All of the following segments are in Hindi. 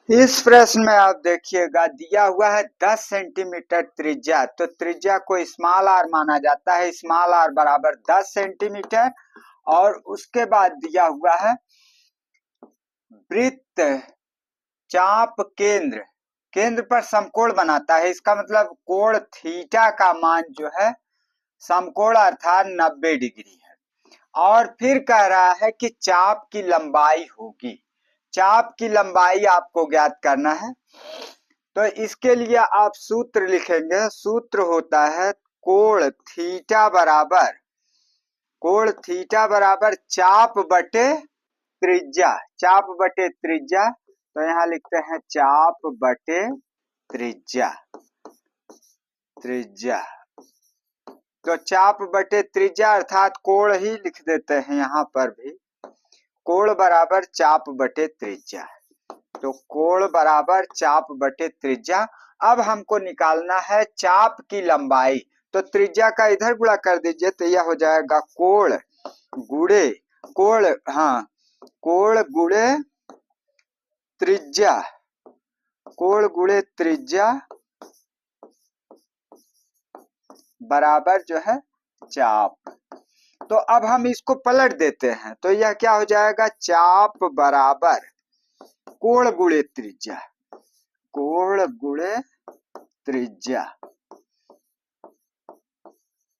इस प्रश्न में आप देखिएगा दिया हुआ है 10 सेंटीमीटर त्रिज्या। तो त्रिज्या को स्मॉल आर माना जाता है। स्मॉल आर बराबर 10 सेंटीमीटर। और उसके बाद दिया हुआ है वृत्त चाप केंद्र केंद्र पर समकोण बनाता है। इसका मतलब कोण थीटा का मान जो है समकोण अर्थात 90 डिग्री है। और फिर कह रहा है कि चाप की लंबाई होगी। चाप की लंबाई आपको ज्ञात करना है। तो इसके लिए आप सूत्र लिखेंगे। सूत्र होता है कोण थीटा बराबर चाप बटे त्रिज्या। चाप बटे त्रिज्या। तो यहाँ लिखते हैं चाप बटे त्रिज्या। तो चाप बटे त्रिज्या अर्थात कोण ही लिख देते हैं यहाँ पर भी। कोण बराबर चाप बटे त्रिज्या। तो कोण बराबर चाप बटे त्रिज्या। अब हमको निकालना है चाप की लंबाई। तो त्रिज्या का इधर गुणा कर दीजिए तो यह हो जाएगा कोण गुणे त्रिज्या। कोण गुणे त्रिज्या बराबर जो है चाप। तो अब हम इसको पलट देते हैं तो यह क्या हो जाएगा चाप बराबर कोण गुणे त्रिज्या। कोण गुणे त्रिज्या।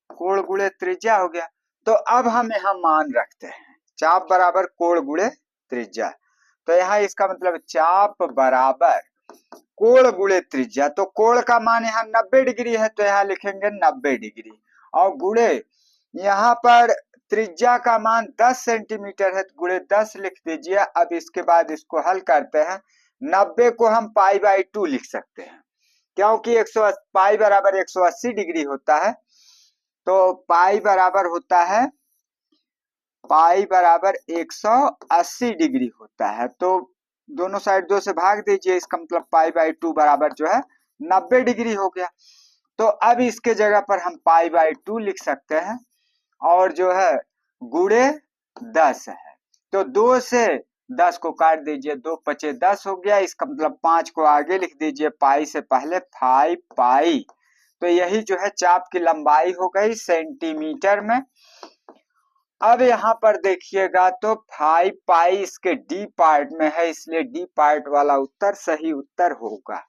कोण गुणे त्रिज्या हो गया। तो अब हम यहाँ मान रखते हैं चाप बराबर कोण गुणे त्रिज्या। तो यहाँ इसका मतलब चाप बराबर कोण गुणे त्रिज्या। तो कोण का मान यहाँ 90 डिग्री है तो यहाँ लिखेंगे 90 डिग्री। और गुणे यहाँ पर त्रिज्या का मान 10 सेंटीमीटर है तो गुणे 10 लिख दीजिए। अब इसके बाद इसको हल करते हैं। 90 को हम π/2 लिख सकते हैं क्योंकि पाई बराबर 180 डिग्री होता है। तो पाई बराबर होता है 180 डिग्री होता है। तो दोनों साइड 2 से भाग दीजिए। इसका मतलब π/2 बराबर जो है 90 डिग्री हो गया। तो अब इसके जगह पर हम π/2 लिख सकते हैं और जो है गुणे 10 है। तो 2 से 10 को काट दीजिए। 2 पचे 10 हो गया। इसका मतलब 5 को आगे लिख दीजिए पाई से पहले 5 पाई। तो यही जो है चाप की लंबाई हो गई सेंटीमीटर में। अब यहाँ पर देखिएगा तो 5 पाई इसके डी पार्ट में है इसलिए डी पार्ट वाला उत्तर सही उत्तर होगा।